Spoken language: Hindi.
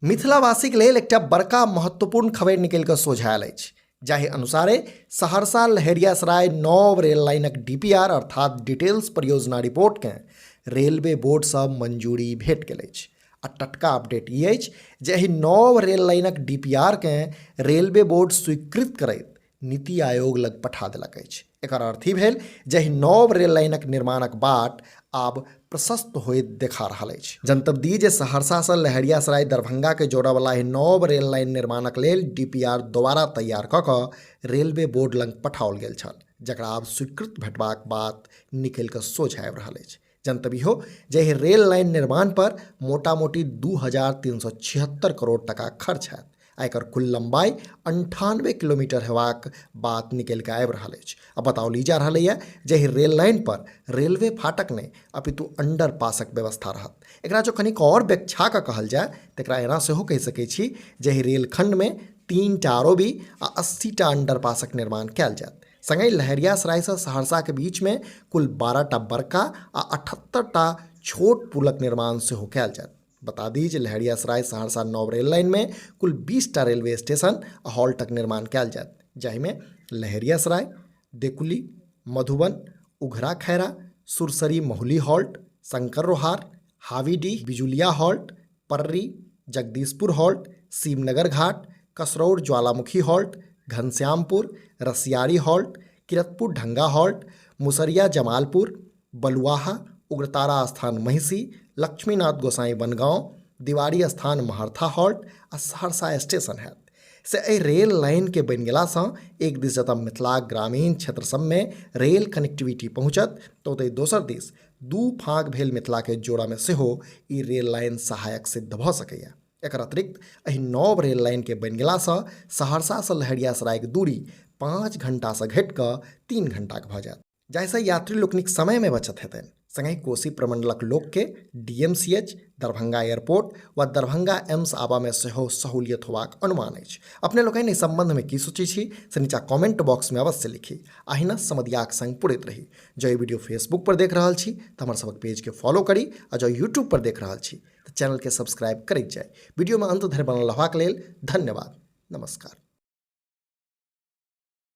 मिथिलावासीक लेल एकटा बड़का महत्वपूर्ण खबर निकलि कऽ सोझा आयल अछि, जाहि अनुसारे सहरसा लहेरियासराय नव रेल लाइनक डीपीआर अर्थात डिटेल्स परियोजना रिपोर्टकेँ रेलवे बोर्डसँ मंजूरी भेट गेल अछि। आ टटका अपडेट ई अछि जे एहि नव रेल लाइनक डीपीआरकेँ रेलवे बोर्ड स्वीकृत करैत नीति आयोग लग पठा देलक अछि। एकर अर्थ ई भेल जे एहि नव रेल लाइनक निर्माणक बाट आब प्रशस्त होइत देखा रहल अछि। जनतब दी जे सहरसासँ लहेरियासराय दरभंगाके जोड़यवला एहि नव रेल लाइन निर्माणक लेल डीपीआर दोबारा तैयार कऽ कऽ रेलवे बोर्ड लग पठाओल गेल छल, जकरा आब स्वीकृत भेटबाक बात निकलि कऽ सोझा आबि रहल अछि। जनतब इहो जे एहि रेल लाइन निर्माण पर मोटा मोटी 2376 करोड़ टका खर्च हैत आ एकर कुल लंबाई 98 किलोमीटर हेबाक बात निकलि कऽ आबि रहल अछि। आ बताओल जा रहल है जे एहि रेल लाइन पर रेलवे फाटक नहि अपितु अंडरपासक व्यवस्था रहत। एकरा जो कनिक और व्याख्या कऽ कहल जाय तऽ एकरा एना सेहो कहि सकैत छी जे एहि रेलखंड में 3टा आरओबी आ 80टा अंडरपासक निर्माण कयल जायत। संगहि लहेरियासरायसँ सहरसा के बीच में कुल 12टा बड़का आ 78टा छोट पुलक निर्माण सेहो कयल जायत। बता दी जे लहेरियासराय सहरसा नव रेल लाइन में कुल 20टा रेलवे स्टेशन आ हॉल्टक निर्माण कयल जायत, जाहिमे Laheriasarai, Dekuli, Madhuban, Ughra Khaira, Sursari Mahuli halt, Shankar Rohar, Havidih Bijuliya halt, Parri, Jagdishpur halt, Simnagar Ghat, Kasraur Jwalamukhi halt, Ghanshyampur, Rasiyari halt, Kiratpur Dhanga halt, Musariya Jamalpur, Baluaha, Ugratara Sthan Mahisi, Laxminath Gosai Bangaon, Diwari Sthan Maharatha halt आ सहरसा स्टेशन हैत। से एहि रेल लाइन के बनि गेलासँ एक दिस जतऽ मिथिलाक ग्रामीण क्षेत्र सबमे रेल कनेक्टिविटी पहुँचत तऽ ओतहि दोसर दिस दू फाँक भेल मिथिलाके जोड़ामे सेहो ई रेल लाइन सहायक सिद्ध भऽ सकैए। एकर अतिरिक्त एहि नव रेल लाइन के बनि गेलासँ सहरसासँ लहेरियासरायक दूरी 5 घंटासँ घटि कऽ 3 घंटाक भऽ जायत, जाहिसँ यात्री लोकनिक समय में बचत हेतनि। संगहि कोसी प्रमंडलक लोकके डीएमसीएच, दरभंगा एयरपोर्ट व दरभंगा एम्स आबामे सेहो सहूलियत होबाक अनुमान अछि। अपने लोकनि एहि संबंधमे की सोचै छी से नीचा कमेंट बॉक्समे अवश्य लिखी। अहिना समधियाक संग पुरैत रही। जँ ई वीडियो फेसबुक पर देख रहल छी तऽ हमर सबक पेज के फॉलो करी, आ जँ यूट्यूब पर देख रहल छी तऽ चैनल के सब्सक्राइब करैत जाय। वीडियो में अंत धरि बनल रहबाक लेल धन्यवाद। नमस्कार।